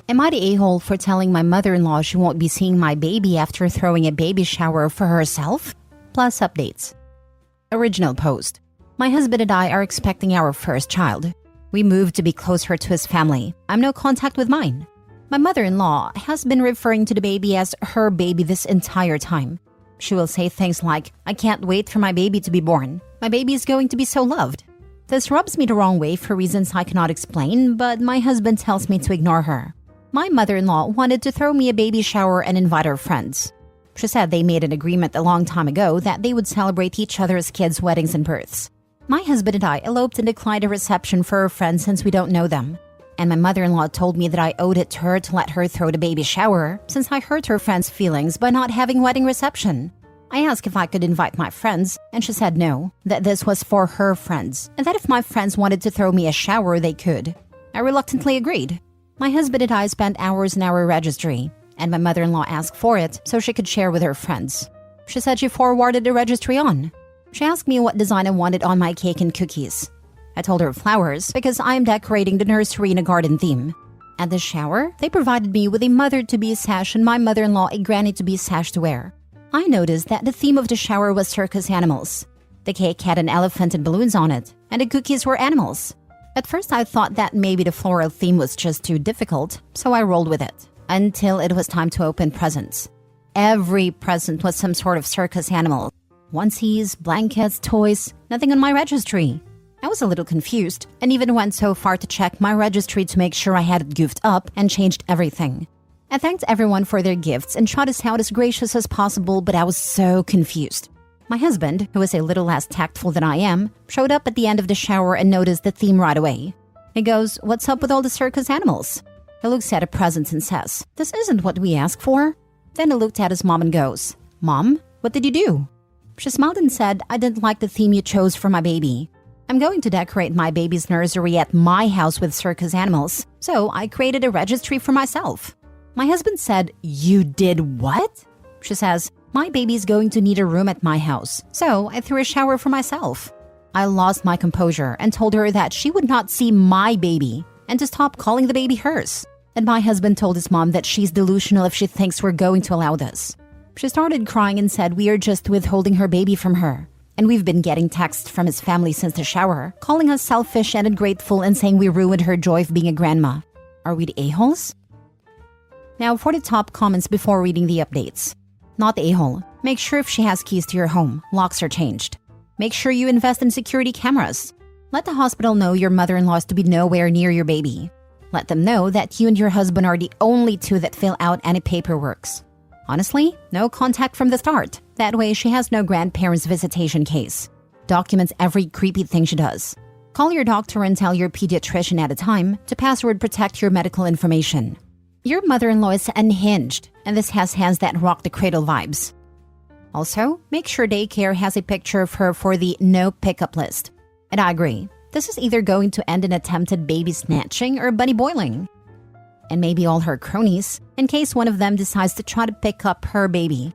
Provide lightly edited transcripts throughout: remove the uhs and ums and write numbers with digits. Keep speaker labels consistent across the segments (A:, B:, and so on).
A: Am I the a-hole for telling my mother-in-law she won't be seeing my baby after throwing a baby shower for herself? Plus updates. Original post. My husband and I are expecting our first child. We moved to be closer to his family. I'm no contact with mine. My mother-in-law has been referring to the baby as her baby this entire time. She will say things like, I can't wait for my baby to be born. My baby is going to be so loved. This rubs me the wrong way for reasons I cannot explain, but my husband tells me to ignore her. My mother-in-law wanted to throw me a baby shower and invite her friends. She said they made an agreement a long time ago that they would celebrate each other's kids' weddings and births. My husband and I eloped and declined a reception for her friends since we don't know them. And my mother-in-law told me that I owed it to her to let her throw the baby shower since I hurt her friends' feelings by not having wedding reception. I asked if I could invite my friends, and she said no, that this was for her friends, and that if my friends wanted to throw me a shower, they could. I reluctantly agreed. My husband and I spent hours in our registry, and my mother-in-law asked for it so she could share with her friends. She said she forwarded the registry on. She asked me what design I wanted on my cake and cookies. I told her flowers because I am decorating the nursery in a garden theme. At the shower, they provided me with a mother-to-be sash and my mother-in-law a granny-to-be sash to wear. I noticed that the theme of the shower was circus animals. The cake had an elephant and balloons on it, and the cookies were animals. At first, I thought that maybe the floral theme was just too difficult, so I rolled with it, until it was time to open presents. Every present was some sort of circus animal. Onesies, blankets, toys, nothing on my registry. I was a little confused, and even went so far to check my registry to make sure I had it goofed up and changed everything. I thanked everyone for their gifts and tried to sound as gracious as possible, but I was so confused. My husband, who is a little less tactful than I am, showed up at the end of the shower and noticed the theme right away. He goes, "What's up with all the circus animals?" He looks at the presents and says, "This isn't what we asked for." Then he looked at his mom and goes, "Mom, what did you do?" She smiled and said, "I didn't like the theme you chose for my baby. I'm going to decorate my baby's nursery at my house with circus animals, so I created a registry for myself." My husband said, "You did what?" She says, "My baby's going to need a room at my house, so I threw a shower for myself." I lost my composure and told her that she would not see my baby and to stop calling the baby hers. And my husband told his mom that she's delusional if she thinks we're going to allow this. She started crying and said we are just withholding her baby from her. And we've been getting texts from his family since the shower, calling us selfish and ungrateful and saying we ruined her joy of being a grandma. Are we the a-holes? Now for the top comments before reading the updates. Not the a-hole. Make sure if she has keys to your home, locks are changed. Make sure you invest in security cameras. Let the hospital know your mother-in-law is to be nowhere near your baby. Let them know that you and your husband are the only two that fill out any paperworks. Honestly, no contact from the start. That way she has no grandparents' visitation case. Documents every creepy thing she does. Call your doctor and tell your pediatrician at a time to password protect your medical information. Your mother-in-law is unhinged, and this has hands that rock the cradle vibes. Also, make sure daycare has a picture of her for the no pickup list. And I agree, this is either going to end in attempted baby snatching or bunny boiling. And maybe all her cronies, in case one of them decides to try to pick up her baby.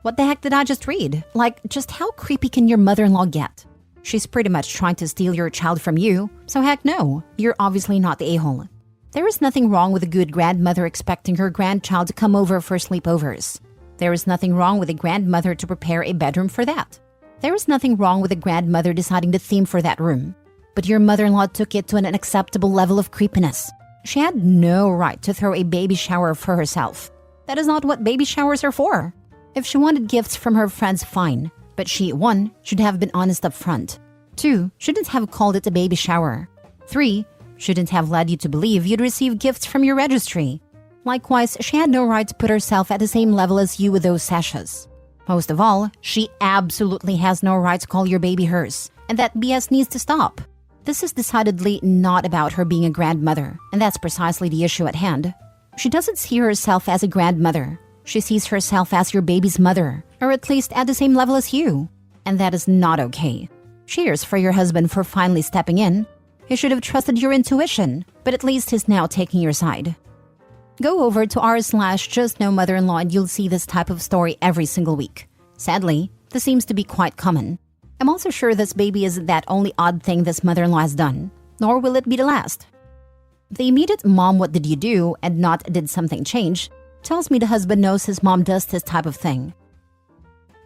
A: What the heck did I just read? Like, just how creepy can your mother-in-law get? She's pretty much trying to steal your child from you, so heck no, you're obviously not the a-hole. There is nothing wrong with a good grandmother expecting her grandchild to come over for sleepovers. There is nothing wrong with a grandmother to prepare a bedroom for that. There is nothing wrong with a grandmother deciding the theme for that room. But your mother-in-law took it to an unacceptable level of creepiness. She had no right to throw a baby shower for herself. That is not what baby showers are for. If she wanted gifts from her friends, fine. But she, 1, should have been honest up front. 2, shouldn't have called it a baby shower. 3, shouldn't have led you to believe you'd receive gifts from your registry. Likewise, she had no right to put herself at the same level as you with those sashes. Most of all, she absolutely has no right to call your baby hers, and that BS needs to stop. This is decidedly not about her being a grandmother, and that's precisely the issue at hand. She doesn't see herself as a grandmother. She sees herself as your baby's mother, or at least at the same level as you. And that is not okay. Cheers for your husband for finally stepping in. He should have trusted your intuition, but at least he's now taking your side. Go over to r/justknowmother-in-law and you'll see this type of story every single week. Sadly, this seems to be quite common. I'm also sure this baby isn't that only odd thing this mother-in-law has done, nor will it be the last. The immediate "mom, what did you do?" and not "did something change" tells me the husband knows his mom does this type of thing.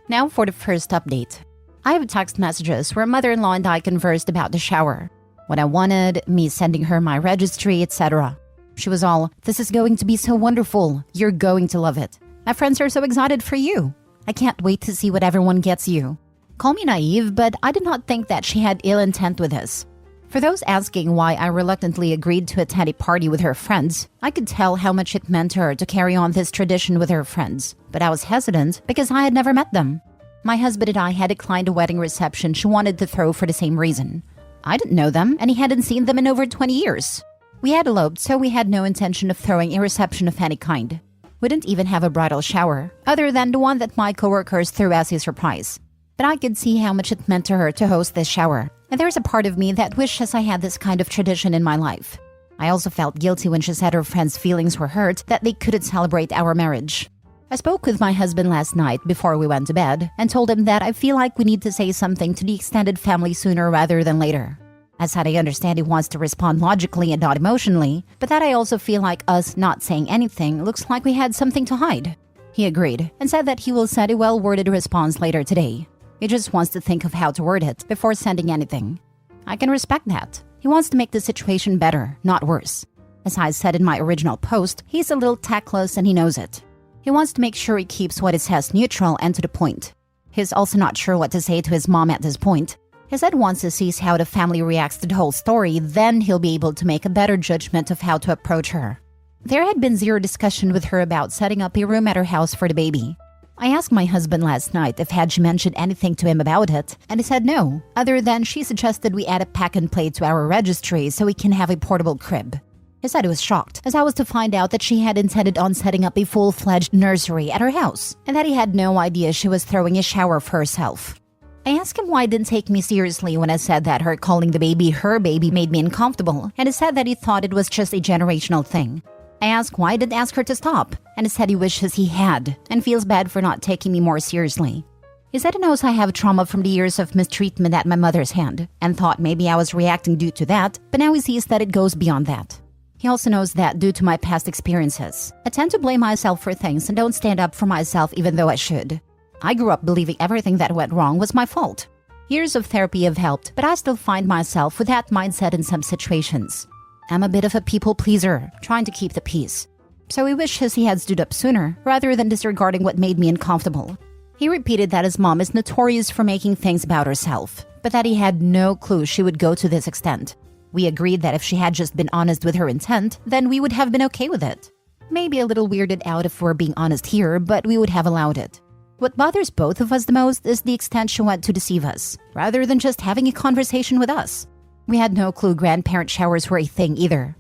A: Now for the first update. I have text messages where mother-in-law and I conversed about the shower, what I wanted, me sending her my registry, etc. She was all, "This is going to be so wonderful. You're going to love it. My friends are so excited for you. I can't wait to see what everyone gets you." Call me naive, but I did not think that she had ill intent with this. For those asking why I reluctantly agreed to attend a party with her friends, I could tell how much it meant to her to carry on this tradition with her friends. But I was hesitant because I had never met them. My husband and I had declined a wedding reception she wanted to throw for the same reason. I didn't know them, and he hadn't seen them in over 20 years. We had eloped, so we had no intention of throwing a reception of any kind. We didn't even have a bridal shower, other than the one that my coworkers threw as a surprise. But I could see how much it meant to her to host this shower, and there's a part of me that wishes I had this kind of tradition in my life. I also felt guilty when she said her friends' feelings were hurt that they couldn't celebrate our marriage. I spoke with my husband last night before we went to bed and told him that I feel like we need to say something to the extended family sooner rather than later. I said I understand he wants to respond logically and not emotionally, but that I also feel like us not saying anything looks like we had something to hide. He agreed and said that he will send a well-worded response later today. He just wants to think of how to word it before sending anything. I can respect that. He wants to make the situation better, not worse. As I said in my original post, he's a little tactless and he knows it. He wants to make sure he keeps what he says neutral and to the point. He's also not sure what to say to his mom at this point. He said once he sees how the family reacts to the whole story, then he'll be able to make a better judgment of how to approach her. There had been zero discussion with her about setting up a room at her house for the baby. I asked my husband last night if had she mentioned anything to him about it, and he said no, other than she suggested we add a pack and play to our registry so we can have a portable crib. He said he was shocked, as I was to find out that she had intended on setting up a full-fledged nursery at her house, and that he had no idea she was throwing a shower for herself. I asked him why he didn't take me seriously when I said that her calling the baby her baby made me uncomfortable, and he said that he thought it was just a generational thing. I asked why I didn't ask her to stop, and he said he wishes he had, and feels bad for not taking me more seriously. He said he knows I have trauma from the years of mistreatment at my mother's hand, and thought maybe I was reacting due to that, but now he sees that it goes beyond that. He also knows that due to my past experiences, I tend to blame myself for things and don't stand up for myself even though I should. I grew up believing everything that went wrong was my fault. Years of therapy have helped, but I still find myself with that mindset in some situations. I'm a bit of a people pleaser, trying to keep the peace. So he wishes he had stood up sooner, rather than disregarding what made me uncomfortable. He repeated that his mom is notorious for making things about herself, but that he had no clue she would go to this extent. We agreed that if she had just been honest with her intent, then we would have been okay with it. Maybe a little weirded out if we're being honest here, but we would have allowed it. What bothers both of us the most is the extent she went to deceive us, rather than just having a conversation with us. We had no clue grandparent showers were a thing either.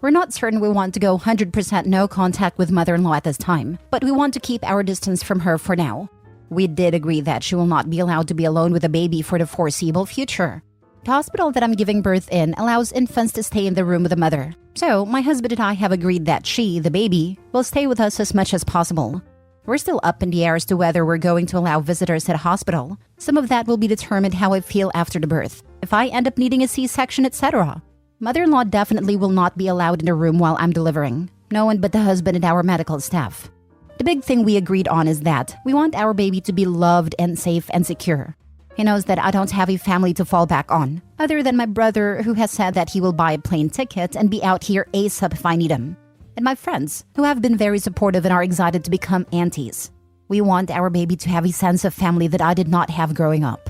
A: We're not certain we want to go 100% no contact with mother-in-law at this time, but we want to keep our distance from her for now. We did agree that she will not be allowed to be alone with a baby for the foreseeable future. The hospital that I'm giving birth in allows infants to stay in the room with the mother. So my husband and I have agreed that she, the baby, will stay with us as much as possible. We're still up in the air as to whether we're going to allow visitors at a hospital. Some of that will be determined how I feel after the birth, if I end up needing a C-section, etc. Mother-in-law definitely will not be allowed in the room while I'm delivering. No one but the husband and our medical staff. The big thing we agreed on is that we want our baby to be loved and safe and secure. He knows that I don't have a family to fall back on, other than my brother, who has said that he will buy a plane ticket and be out here ASAP if I need him. And my friends, who have been very supportive and are excited to become aunties. We want our baby to have a sense of family that I did not have growing up.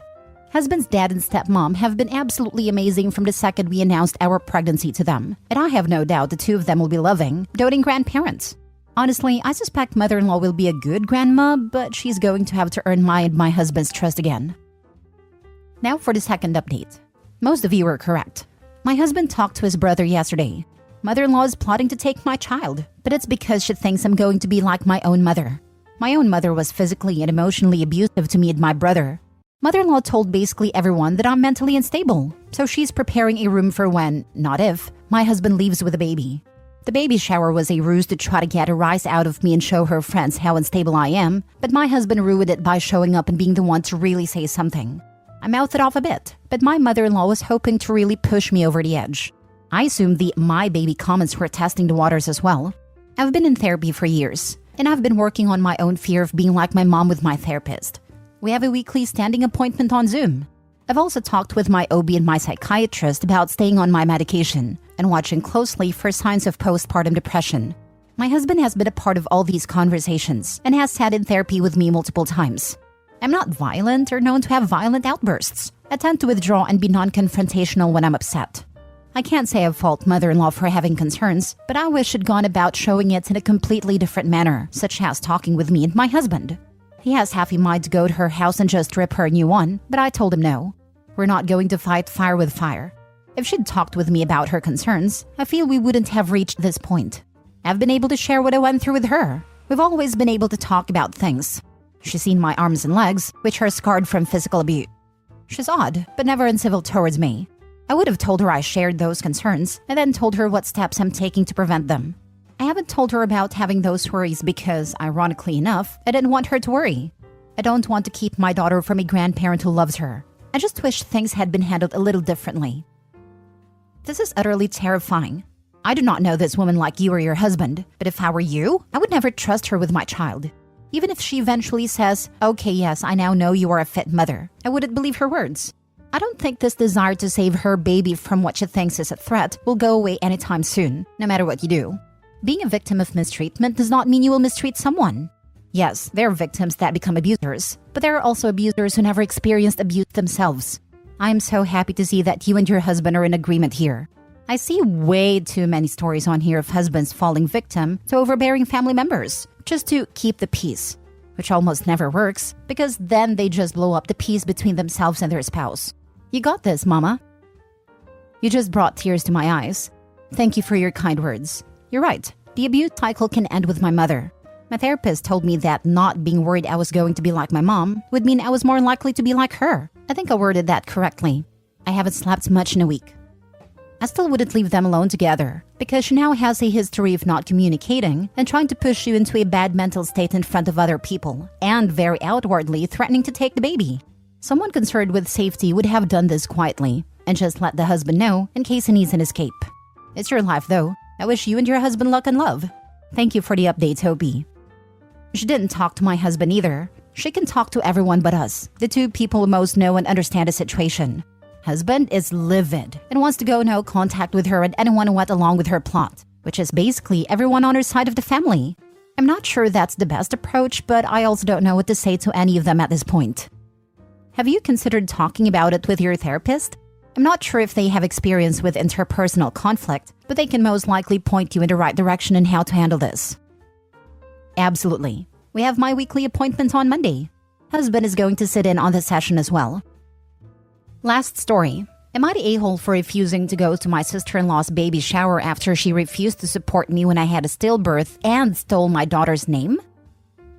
A: Husband's dad and stepmom have been absolutely amazing from the second we announced our pregnancy to them, and I have no doubt the two of them will be loving, doting grandparents. Honestly, I suspect mother-in-law will be a good grandma, but she's going to have to earn my and my husband's trust again. Now for the second update. Most of you are correct. My husband talked to his brother yesterday. Mother-in-law is plotting to take my child, but it's because she thinks I'm going to be like my own mother. My own mother was physically and emotionally abusive to me and my brother. Mother-in-law told basically everyone that I'm mentally unstable, so she's preparing a room for when, not if, my husband leaves with a baby. The baby shower was a ruse to try to get a rise out of me and show her friends how unstable I am, but my husband ruined it by showing up and being the one to really say something. I mouthed it off a bit, but my mother-in-law was hoping to really push me over the edge. I assumed the "my baby" comments were testing the waters as well. I've been in therapy for years, and I've been working on my own fear of being like my mom with my therapist. We have a weekly standing appointment on Zoom. I've also talked with my OB and my psychiatrist about staying on my medication and watching closely for signs of postpartum depression. My husband has been a part of all these conversations and has sat in therapy with me multiple times. I'm not violent or known to have violent outbursts. I tend to withdraw and be non-confrontational when I'm upset. I can't say I fault mother-in-law for having concerns, but I wish she'd gone about showing it in a completely different manner, such as talking with me and my husband. He has half a mind to go to her house and just rip her a new one, but I told him no. We're not going to fight fire with fire. If she'd talked with me about her concerns, I feel we wouldn't have reached this point. I've been able to share what I went through with her. We've always been able to talk about things. She's seen my arms and legs, which are scarred from physical abuse. She's odd, but never uncivil towards me. I would have told her I shared those concerns and then told her what steps I'm taking to prevent them. I haven't told her about having those worries because, ironically enough, I didn't want her to worry. I don't want to keep my daughter from a grandparent who loves her. I just wish things had been handled a little differently. This is utterly terrifying. I do not know this woman like you or your husband, but if I were you, I would never trust her with my child. Even if she eventually says, "Okay, yes, I now know you are a fit mother," I wouldn't believe her words. I don't think this desire to save her baby from what she thinks is a threat will go away anytime soon, no matter what you do. Being a victim of mistreatment does not mean you will mistreat someone. Yes, there are victims that become abusers, but there are also abusers who never experienced abuse themselves. I am so happy to see that you and your husband are in agreement here. I see way too many stories on here of husbands falling victim to overbearing family members just to keep the peace, which almost never works because then they just blow up the peace between themselves and their spouse. You got this, Mama. You just brought tears to my eyes. Thank you for your kind words. You're right. The abuse cycle can end with my mother. My therapist told me that not being worried I was going to be like my mom would mean I was more likely to be like her. I think I worded that correctly. I haven't slept much in a week. I still wouldn't leave them alone together because she now has a history of not communicating and trying to push you into a bad mental state in front of other people and very outwardly threatening to take the baby. Someone concerned with safety would have done this quietly and just let the husband know in case he needs an escape. It's your life though. I wish you and your husband luck and love. Thank you for the update, Toby. She didn't talk to my husband either. She can talk to everyone but us, the two people who most know and understand the situation. Husband is livid and wants to go no contact with her and anyone who went along with her plot, which is basically everyone on her side of the family. I'm not sure that's the best approach, but I also don't know what to say to any of them at this point. Have you considered talking about it with your therapist? I'm not sure if they have experience with interpersonal conflict, but they can most likely point you in the right direction in how to handle this. Absolutely. We have my weekly appointment on Monday. Husband is going to sit in on the session as well. Last story. Am I the a-hole for refusing to go to my sister-in-law's baby shower after she refused to support me when I had a stillbirth and stole my daughter's name?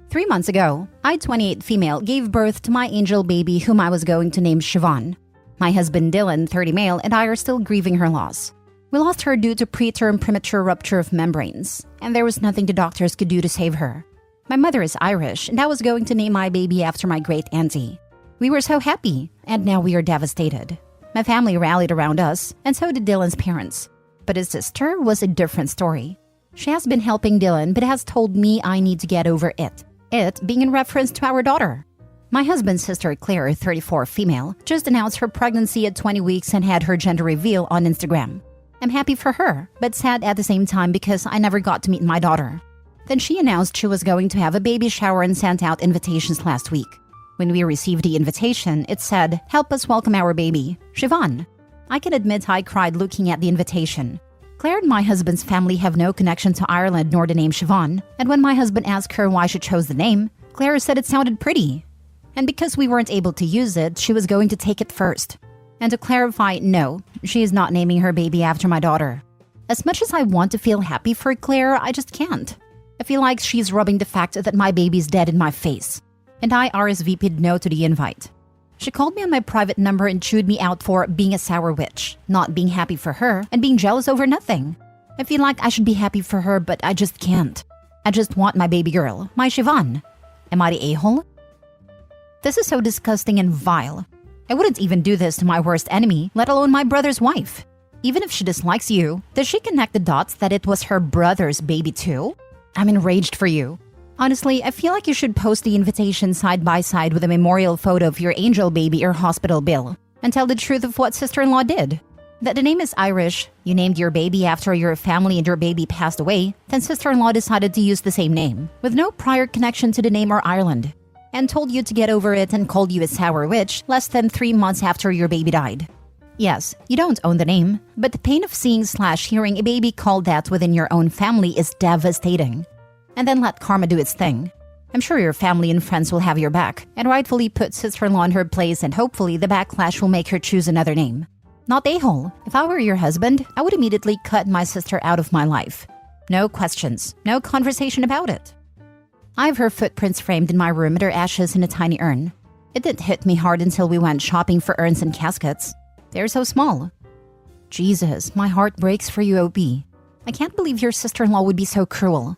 A: 3 months ago, I, 28 female, gave birth to my angel baby whom I was going to name Siobhan. My husband Dylan, 30 male, and I are still grieving her loss. We lost her due to preterm premature rupture of membranes, and there was nothing the doctors could do to save her. My mother is Irish, and I was going to name my baby after my great-auntie. We were so happy, and now we are devastated. My family rallied around us, and so did Dylan's parents. But his sister was a different story. She has been helping Dylan, but has told me I need to get over it. It being in reference to our daughter. My husband's sister, Claire, 34 female, just announced her pregnancy at 20 weeks and had her gender reveal on Instagram. I'm happy for her, but sad at the same time because I never got to meet my daughter. Then she announced she was going to have a baby shower and sent out invitations last week. When we received the invitation, it said, "Help us welcome our baby, Siobhan." I can admit I cried looking at the invitation. Claire and my husband's family have no connection to Ireland nor the name Siobhan, and when my husband asked her why she chose the name, Claire said it sounded pretty. And because we weren't able to use it, she was going to take it first. And to clarify, no, she is not naming her baby after my daughter. As much as I want to feel happy for Claire, I just can't. I feel like she's rubbing the fact that my baby's dead in my face. And I RSVP'd no to the invite. She called me on my private number and chewed me out for being a sour witch, not being happy for her, and being jealous over nothing. I feel like I should be happy for her, but I just can't. I just want my baby girl, my Siobhan. Am I the a-hole? This is so disgusting and vile. I wouldn't even do this to my worst enemy, let alone my brother's wife. Even if she dislikes you, does she connect the dots that it was her brother's baby too? I'm enraged for you. Honestly, I feel like you should post the invitation side by side with a memorial photo of your angel baby or hospital bill and tell the truth of what sister-in-law did. That the name is Irish, you named your baby after your family and your baby passed away, then sister-in-law decided to use the same name, with no prior connection to the name or Ireland, and told you to get over it and called you a sour witch less than 3 months after your baby died. Yes, you don't own the name, but the pain of seeing/hearing a baby called that within your own family is devastating. And then let karma do its thing. I'm sure your family and friends will have your back and rightfully put sister-in-law in her place, and hopefully the backlash will make her choose another name. Not a-hole. If I were your husband, I would immediately cut my sister out of my life. No questions, no conversation about it. I have her footprints framed in my room and her ashes in a tiny urn. It didn't hit me hard until we went shopping for urns and caskets. They're so small. Jesus, my heart breaks for you, OP. I can't believe your sister-in-law would be so cruel.